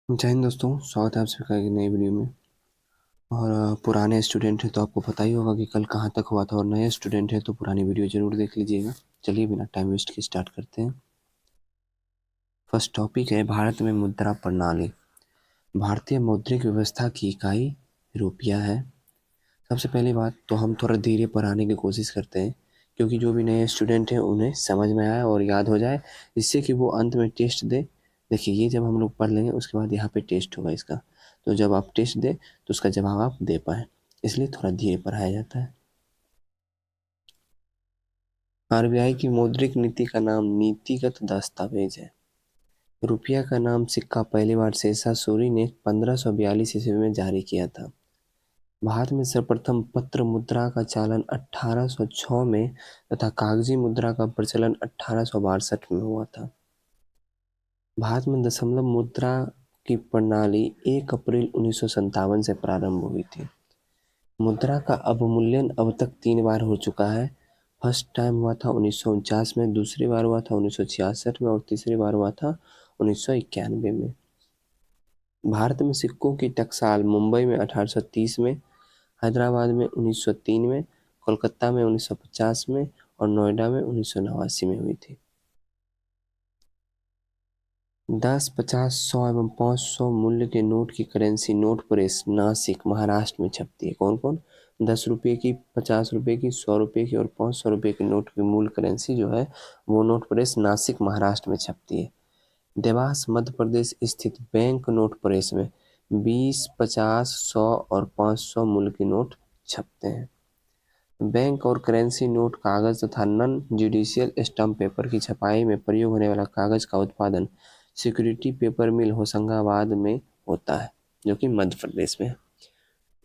जय हिंद दोस्तों, स्वागत है आप सभी का एक नई वीडियो में। और पुराने स्टूडेंट हैं तो आपको पता ही होगा कि कल कहाँ तक हुआ था, और नए स्टूडेंट हैं तो पुरानी वीडियो जरूर देख लीजिएगा। चलिए बिना टाइम वेस्ट के स्टार्ट करते हैं। फर्स्ट टॉपिक है भारत में मुद्रा प्रणाली। भारतीय मौद्रिक व्यवस्था की इकाई रुपया है। सबसे पहली बात तो हम थोड़ा धीरे पढ़ाने की कोशिश करते हैं, क्योंकि जो भी नए स्टूडेंट हैं उन्हें समझ में आए और याद हो जाए, जिससे कि वो अंत में टेस्ट दे। देखिए, ये जब हम लोग पढ़ लेंगे उसके बाद यहाँ पे टेस्ट होगा इसका, तो जब आप टेस्ट दें तो उसका जवाब आप दे पाएँ, इसलिए थोड़ा धीरे पढ़ाया जाता है। आरबीआई की मौद्रिक नीति का नाम नीतिगत दस्तावेज है। रुपया का नाम सिक्का पहली बार शेषा सूरी ने 1542 ईस्वी में जारी किया था। भारत में सर्वप्रथम पत्र मुद्रा का चालन 1806 में तथा कागजी मुद्रा का प्रचलन 1862 में हुआ था। भारत में दशमलव मुद्रा की प्रणाली 1 अप्रैल 1957 से प्रारंभ हुई थी। मुद्रा का अवमूल्यन अब तक 3 बार हो चुका है। फर्स्ट टाइम हुआ था 1949 में, दूसरी बार हुआ था 1966 में और तीसरी बार हुआ था 1991 में। भारत में सिक्कों की टकसाल मुंबई में 1830 में, हैदराबाद में 1903 में, कोलकाता में 1950 में और नोएडा में 1989 में हुई थी। 10, 50, 100 एवं 500 मूल्य के नोट की currency note press Nashik Maharashtra में छपती है। कौन कौन? 10 रुपये की, 50 रुपये की, 100 रुपये की और 500 रुपये के नोट की मूल करेंसी जो है वो नोट प्रेस नासिक महाराष्ट्र में छपती है। देवास मध्य प्रदेश स्थित बैंक नोट प्रेस में 20, 50, 100 और 500 मूल्य के नोट छपते हैं। बैंक और करेंसी नोट कागज तथा नॉन जुडिशियल स्टाम्प पेपर की छपाई में प्रयोग होने वाला कागज का उत्पादन सिक्योरिटी पेपर मिल होशंगाबाद में होता है, जो कि मध्य प्रदेश में है।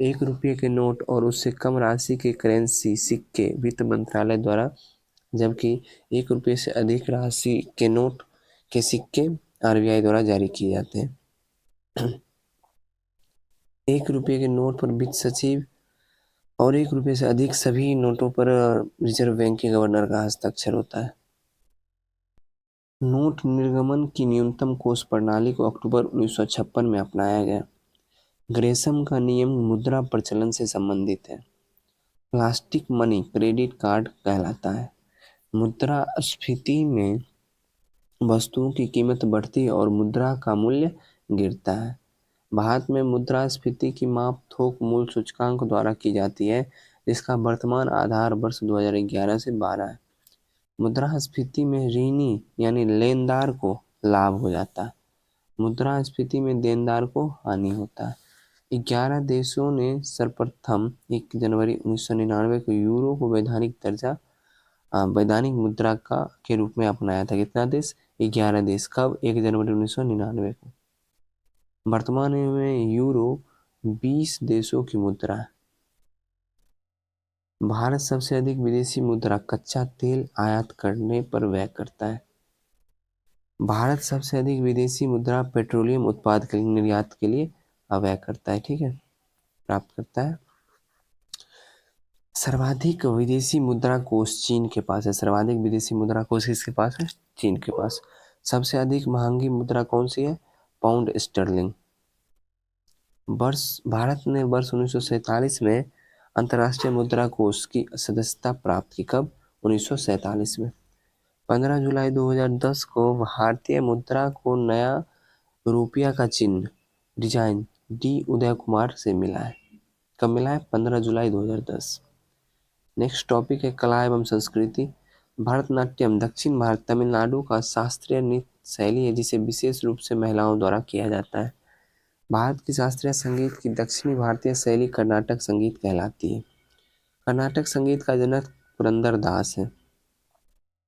1 रुपये के नोट और उससे कम राशि के करेंसी सिक्के वित्त मंत्रालय द्वारा, जबकि 1 रुपये से अधिक राशि के नोट के सिक्के आरबीआई द्वारा जारी किए जाते हैं। 1 रुपये के नोट पर वित्त सचिव और 1 रुपये से अधिक सभी नोटों पर रिजर्व बैंक के गवर्नर का हस्ताक्षर होता है। नोट निर्गमन की न्यूनतम कोष प्रणाली को अक्टूबर 1956 में अपनाया गया। ग्रेशम का नियम मुद्रा प्रचलन से संबंधित है। प्लास्टिक मनी क्रेडिट कार्ड कहलाता है। मुद्रास्फीति में वस्तुओं की कीमत बढ़ती है और मुद्रा का मूल्य गिरता है। भारत में मुद्रास्फीति की माप थोक मूल्य सूचकांक द्वारा की जाती है, जिसका वर्तमान आधार वर्ष 2011 से 12 है। मुद्रास्फीति में ऋणी यानी लेनदार को लाभ हो जाता है, मुद्रास्फीति में देनदार को हानि होता है। 11 देशों ने सर्वप्रथम 1 जनवरी 1999 को यूरो को वैधानिक मुद्रा का के रूप में अपनाया था। कितना देश? 11 देश। कब? 1 जनवरी 1999 को। वर्तमान में यूरो 20 देशों की मुद्रा है। भारत सबसे अधिक विदेशी मुद्रा कच्चा तेल आयात करने पर व्यय करता है। भारत सबसे अधिक विदेशी मुद्रा पेट्रोलियम उत्पाद के निर्यात के लिए व्यय करता है, ठीक है, प्राप्त करता है। सर्वाधिक विदेशी मुद्रा कोष चीन के पास है। सर्वाधिक विदेशी मुद्रा कोष किसके पास है? चीन के पास। सबसे अधिक महंगी मुद्रा कौन सी है? Pound sterling. भारत ने वर्ष 1947 में अंतर्राष्ट्रीय मुद्रा कोष की सदस्यता प्राप्त की। कब? 1947 में। 15 जुलाई 2010 को भारतीय मुद्रा को नया रुपया का चिन्ह डिजाइन डी उदय कुमार से मिला है। कब मिला है? 15 जुलाई 2010। नेक्स्ट टॉपिक है कला एवं संस्कृति। भरतनाट्यम दक्षिण भारत तमिलनाडु का शास्त्रीय नृत्य शैली है, जिसे विशेष रूप से महिलाओं द्वारा किया जाता है। भारत की शास्त्रीय संगीत की दक्षिणी भारतीय शैली कर्नाटक संगीत कहलाती है। कर्नाटक संगीत का जनक पुरंदर दास है।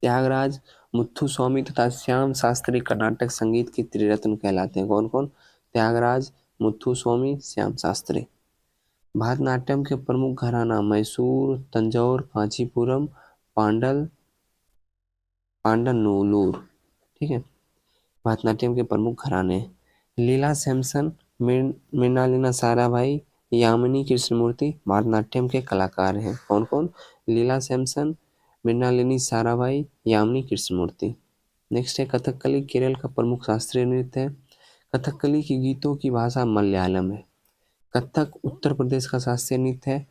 त्यागराज, मुथुस्वामी तथा श्याम शास्त्री कर्नाटक संगीत के त्रिरत्न कहलाते हैं। कौन कौन? त्यागराज, मुथुस्वामी, श्याम शास्त्री। भरतनाट्यम के प्रमुख घराना मैसूर, तंजौर, कांचीपुरम, पांडनूलूर, ठीक है, भरतनाट्यम के प्रमुख घराने। लीला सैमसन, मृणालिनी साराभाई, यामिनी कृष्णमूर्ति भरतनाट्यम के कलाकार हैं। कौन कौन? लीला सैमसन, मृणालिनी साराभाई, यामिनी कृष्णमूर्ति। नेक्स्ट है कथकली केरल का प्रमुख शास्त्रीय नृत्य है। कथकली के गीतों की भाषा मलयालम है। कथक उत्तर प्रदेश का शास्त्रीय नृत्य है।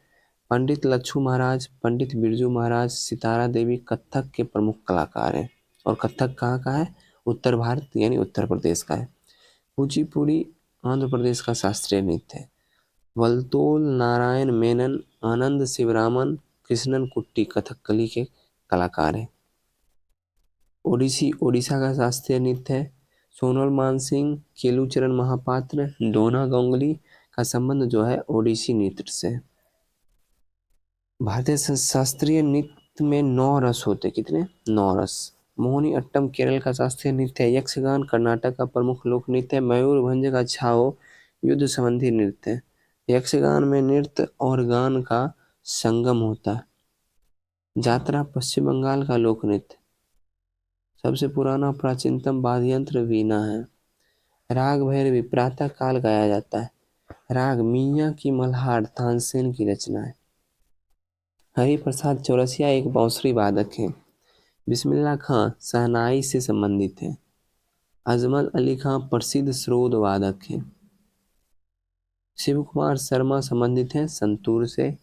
पंडित लच्छू महाराज, पंडित बिरजू महाराज, सितारा देवी कथक के प्रमुख कलाकार हैं। और कथक कहाँ का है? उत्तर भारत यानी उत्तर प्रदेश का है। कुचिपुड़ी आंध्र प्रदेश का शास्त्रीय नृत्य है। वल्तोल नारायण मेनन, आनंद शिवरामन, कृष्णन कुट्टी कथकली के कलाकार हैं। ओडिसी ओडिशा का शास्त्रीय नृत्य है। सोनल मानसिंह, केलुचरण महापात्र, डोना गांगुली का संबंध जो है ओडिसी नृत्य से है। भारतीय शास्त्रीय नृत्य में 9 रस होते। कितने? 9 रस। मोहिनी अट्टम केरल का शास्त्रीय नृत्य है। यक्षगान कर्नाटक का प्रमुख लोक नृत्य है। मयूरभंज का छाओ युद्ध संबंधी नृत्य है। यक्षगान में नृत्य और गान का संगम होता है। जात्रा पश्चिम बंगाल का लोक नृत्य। सबसे पुराना प्राचीनतम वाद्य यंत्र वीणा है। राग भैरवी प्रातः काल गाया जाता है। राग मियाँ की मल्हार तानसेन की रचना है। हरि प्रसाद चौरसिया एक बांसुरी वादक हैं। बिस्मिल्लाह खां शहनाई से संबंधित हैं। अजमल अली खां प्रसिद्ध श्रोद वादक हैं। शिव कुमार शर्मा संबंधित हैं संतूर से।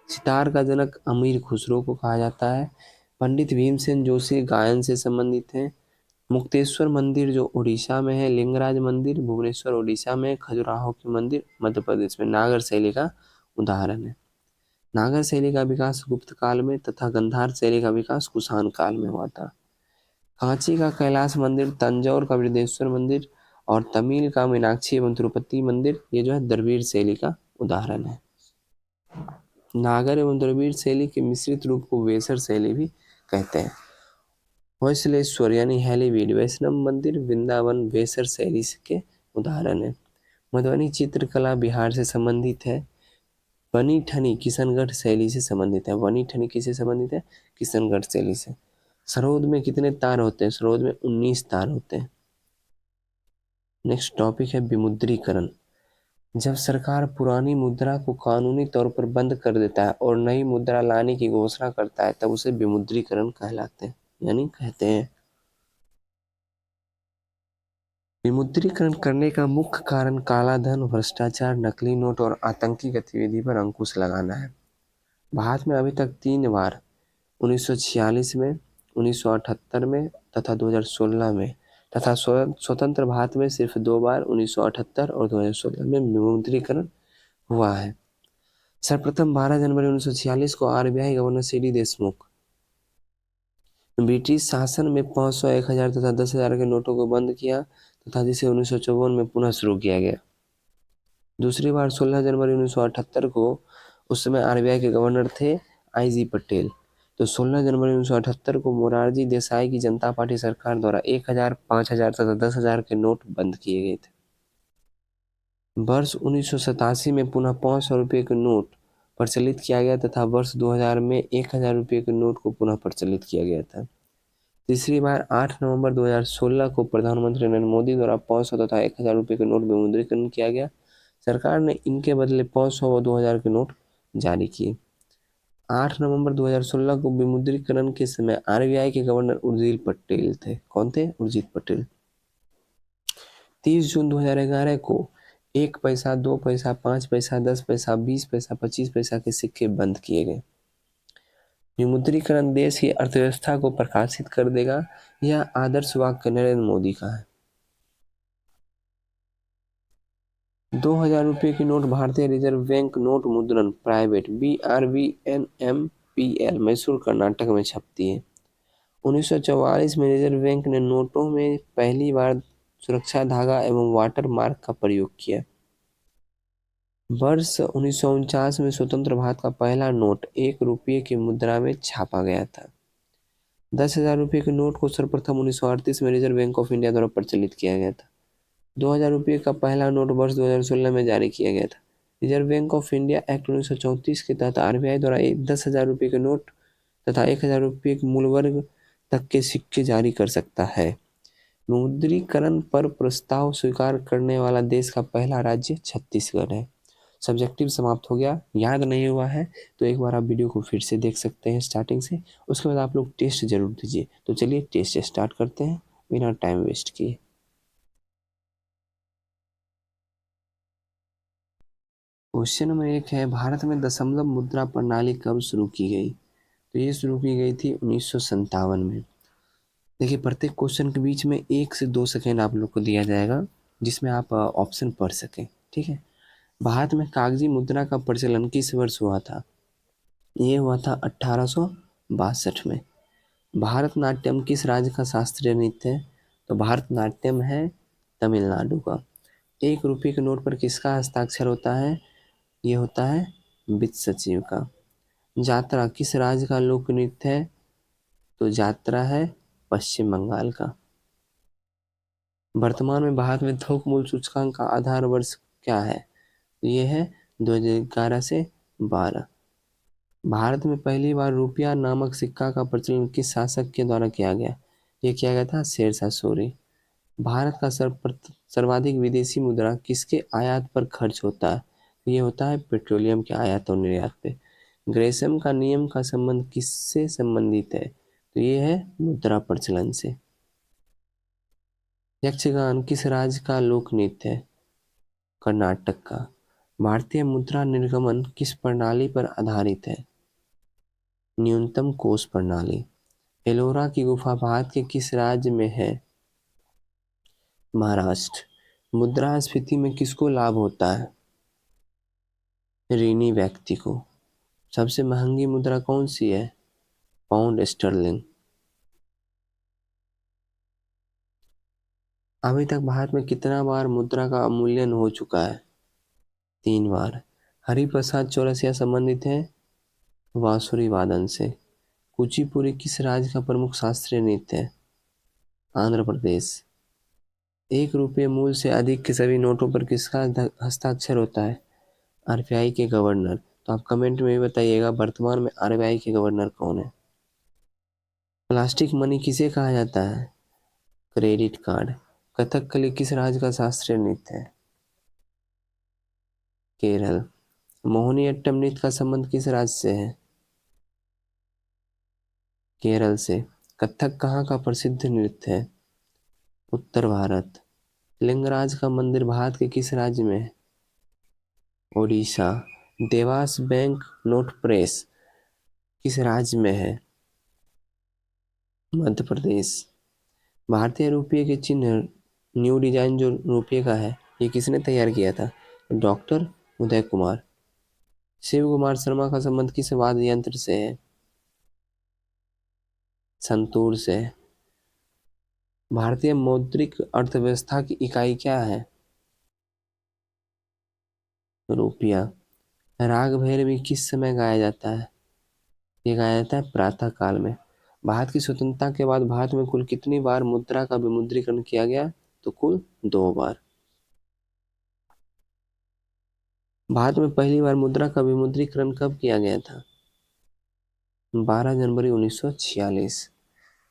सितार का जनक अमीर खुसरो को कहा जाता है। पंडित भीमसेन जोशी गायन से संबंधित हैं। मुक्तेश्वर मंदिर जो उड़ीसा में है, लिंगराज मंदिर भुवनेश्वर उड़ीसा में, खजुराहो के मंदिर मध्य प्रदेश में नागर शैली का उदाहरण है। नागर शैली का विकास गुप्त काल में तथा गंधार शैली का विकास कुषाण काल में हुआ था। कांची का कैलाश मंदिर, तंजौर का बृहदेश्वर मंदिर और तमिल का मीनाक्षी एवं तिरुपति मंदिर ये जो है द्रविड़ शैली का उदाहरण है। नागर एवं द्रविड़ शैली के मिश्रित रूप को वेसर शैली भी कहते हैं। होयसलेश्वर यानी हैलीवीड वैष्णव मंदिर वृंदावन वेसर शैली के उदाहरण है। मधुबनी चित्रकला बिहार से संबंधित है। बनी ठनी किशनगढ़ शैली से संबंधित है। बनी ठनी किससे संबंधित है? किशनगढ़ शैली से। सरोद में कितने तार होते हैं? सरोद में 19 तार होते हैं। नेक्स्ट टॉपिक है विमुद्रीकरण। जब सरकार पुरानी मुद्रा को कानूनी तौर पर बंद कर देता है और नई मुद्रा लाने की घोषणा करता है तब उसे विमुद्रीकरण कहलाते हैं यानी कहते हैं। विमुद्रीकरण करने का मुख्य कारण काला धन, भ्रष्टाचार, नकली नोट और आतंकी गतिविधि पर अंकुश लगाना है। भारत में अभी तक 3 बार 1946 में, 1978 में तथा 2016 में तथा स्वतंत्र भारत में सिर्फ 2 बार 1978 और 2016 में विमुद्रीकरण हुआ है। सर्वप्रथम 12 जनवरी 1946 को RBI governor CD Deshmukh British शासन में 500, 1000 तथा 10,000 के नोटों को बंद किया तथा जिसे 1954 में पुनः शुरू किया गया। दूसरी बार 16 जनवरी 1978 को उस समय आरबीआई के गवर्नर थे आईजी पटेल। तो 16 जनवरी 1978 को मोरारजी देसाई की जनता पार्टी सरकार द्वारा 1000, 5000 तथा 10,000 के नोट बंद किए गए थे। वर्ष 1987 में पुनः 500 रुपये के नोट प्रचलित किया गया तथा वर्ष 2000 में 1000 रुपये के नोट को पुनः प्रचलित किया गया था। तीसरी बार 8 नवंबर 2016 को प्रधानमंत्री नरेंद्र मोदी द्वारा 500 तथा 1000 रुपये के नोट विमुद्रीकरण किया गया। सरकार ने इनके बदले 500 व 2000 के नोट जारी किए। 8 नवंबर 2016 को विमुद्रीकरण के समय आरबीआई के गवर्नर उर्जित पटेल थे। कौन थे? उर्जित पटेल। 30 जून 2011 को 1 पैसा, 2 पैसा, 5 पैसा, 10 पैसा, 20 पैसा, 25 पैसा के सिक्के बंद किए गए। विमुद्रीकरण देश की अर्थव्यवस्था को प्रकाशित कर देगा। यह आदर्श वाक्य नरेंद्र मोदी का है। 2000 रुपये की नोट भारतीय रिजर्व बैंक नोट मुद्रण प्राइवेट BRVNMPL मैसूर कर्नाटक में छपती है। 1944 में रिजर्व बैंक ने नोटों में पहली बार सुरक्षा धागा एवं वाटर मार्क का प्रयोग किया। वर्ष 1949 में स्वतंत्र भारत का पहला नोट 1 रुपये की मुद्रा में छापा गया था। 10,000 रुपये के नोट को सर्वप्रथम 1938 में रिजर्व बैंक ऑफ इंडिया द्वारा प्रचलित किया गया था। 2000 रुपये का पहला नोट वर्ष 2016 में जारी किया गया था। Reserve bank of India act 1934 के तहत आरबीआई द्वारा 10,000 रुपये के नोट तथा 1000 रुपये के मूल वर्ग तक के सिक्के जारी कर सकता है। विमुद्रीकरण पर प्रस्ताव स्वीकार करने वाला देश का पहला राज्य छत्तीसगढ़ है। सब्जेक्टिव समाप्त हो गया। याद नहीं हुआ है तो एक बार आप वीडियो को फिर से देख सकते हैं स्टार्टिंग से। उसके बाद आप लोग टेस्ट जरूर दीजिए। तो चलिए टेस्ट स्टार्ट करते हैं बिना टाइम वेस्ट किए। क्वेश्चन नंबर 1 है, भारत में दशमलव मुद्रा प्रणाली कब शुरू की गई? तो ये शुरू की गई थी 1957 में। देखिए, प्रत्येक क्वेश्चन के बीच में 1 से 2 सेकेंड आप लोग को दिया जाएगा, जिसमें आप ऑप्शन पढ़ सकें, ठीक है। भारत में कागजी मुद्रा का प्रचलन किस वर्ष हुआ था? ये हुआ था 1862 में। भारतनाट्यम किस राज्य का शास्त्रीय नृत्य है? तो भारतनाट्यम है तमिलनाडु का। 1 रुपये के नोट पर किसका हस्ताक्षर होता है? ये होता है वित्त सचिव का। जात्रा किस राज्य का लोक नृत्य है? तो जात्रा है पश्चिम बंगाल का। वर्तमान में भारत में थोक मूल्य सूचकांक का आधार वर्ष क्या है? ये है 2011 से 12। भारत में पहली बार रुपया नामक सिक्का का प्रचलन किस शासक के द्वारा किया गया? ये किया गया था शेरशाह सूरी। भारत का सर्वाधिक विदेशी मुद्रा किसके आयात पर खर्च होता है? ये होता है पेट्रोलियम के आयात और निर्यात पे। ग्रेशम का नियम का संबंध किससे संबंधित है? तो ये है मुद्रा प्रचलन से। यक्षगान किस राज्य का लोक नृत्य है? कर्नाटक का। भारतीय मुद्रा निर्गमन किस प्रणाली पर आधारित है? न्यूनतम कोष प्रणाली। एलोरा की गुफा भारत के किस राज्य में है? महाराष्ट्र। मुद्रास्फीति में किसको लाभ होता है? ऋणी व्यक्ति को। सबसे महंगी मुद्रा कौन सी है? Pound sterling. अभी तक भारत में कितना बार मुद्रा का अवमूल्यन हो चुका है? 3 बार। हरिप्रसाद चौरसिया संबंधित है बांसुरी वादन से। कुचिपुड़ी किस राज्य का प्रमुख शास्त्रीय नृत्य है? आंध्र प्रदेश। 1 रुपये मूल्य से अधिक के सभी नोटों पर किसका हस्ताक्षर होता है? आरबीआई के गवर्नर। तो आप कमेंट में भी बताइएगा वर्तमान में आरबीआई के गवर्नर कौन है। प्लास्टिक मनी किसे कहा जाता है? Credit card. कथकली किस राज्य का शास्त्रीय नृत्य है? केरल। मोहिनीअट्टम नृत्य का संबंध किस राज्य से है? केरल से। कथक कहाँ का प्रसिद्ध नृत्य है? उत्तर भारत। लिंगराज का मंदिर भारत के किस राज्य में है? Odisha. Dewas bank note press किस राज्य में है? मध्य प्रदेश। भारतीय रुपये के चिन्ह न्यू डिजाइन जो रुपये का है, ये किसने तैयार किया था? डॉक्टर उदय कुमार। शिव कुमार शर्मा का संबंध किस वाद्य यंत्र से है? संतूर से। भारतीय मौद्रिक अर्थव्यवस्था की इकाई क्या है? रुपया। राग भैरवी किस समय गाया जाता है? ये गाया जाता है प्रातः काल में। भारत की स्वतंत्रता के बाद भारत में कुल कितनी बार मुद्रा का विमुद्रीकरण किया गया? तो कुल 2 बार। भारत में पहली बार मुद्रा का विमुद्रीकरण कब किया गया था? 12 जनवरी 1946।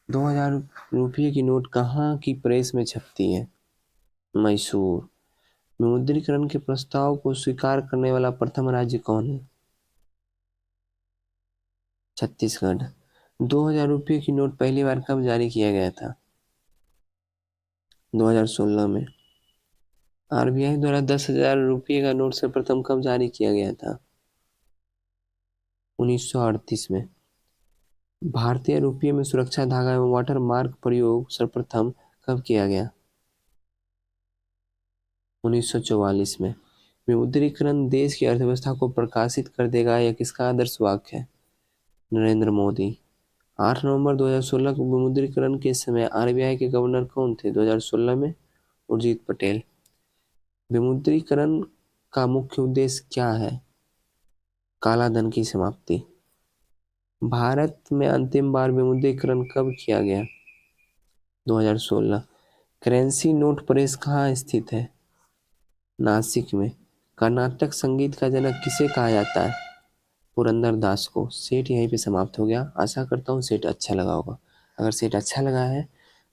2000 रुपये की नोट कहाँ की प्रेस में छपती है? मैसूर। विमुद्रीकरण के प्रस्ताव को स्वीकार करने वाला प्रथम राज्य कौन है? छत्तीसगढ़। 2000 रुपये की नोट पहली बार कब जारी किया गया था? 2016 में। आरबीआई द्वारा 10,000 रुपये का नोट सर्वप्रथम कब जारी किया गया था? 1938 में। भारतीय रुपये में सुरक्षा धागा एवं वाटर मार्क प्रयोग सर्वप्रथम कब किया गया? 1944 में। विमुद्रीकरण देश की अर्थव्यवस्था को प्रकाशित कर देगा, यह किसका आदर्श वाक्य है? नरेंद्र मोदी। 8 नवंबर 2016 को विमुद्रीकरण के समय आरबीआई के गवर्नर कौन थे? 2016 में उर्जित पटेल। विमुद्रीकरण का मुख्य उद्देश्य क्या है? काला धन की समाप्ति। भारत में अंतिम बार विमुद्रीकरण कब किया गया? 2016। करेंसी नोट प्रेस कहाँ स्थित है? नासिक में। कर्नाटक संगीत का जनक किसे कहा जाता है? पुरंदर दास को। सेट यहीं पे समाप्त हो गया। आशा करता हूँ सेट अच्छा लगा होगा। अगर सेट अच्छा लगा है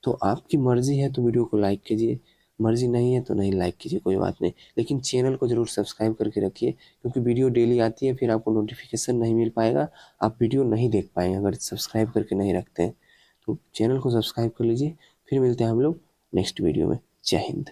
तो आपकी मर्जी है तो वीडियो को लाइक कीजिए, मर्जी नहीं है तो नहीं लाइक कीजिए, कोई बात नहीं, लेकिन चैनल को ज़रूर सब्सक्राइब करके रखिए, क्योंकि वीडियो डेली आती है, फिर आपको नोटिफिकेशन नहीं मिल पाएगा, आप वीडियो नहीं देख पाएंगे अगर सब्सक्राइब करके नहीं रखते हैं। तो चैनल को सब्सक्राइब कर लीजिए। फिर मिलते हैं हम लोग नेक्स्ट वीडियो में। जय हिंद।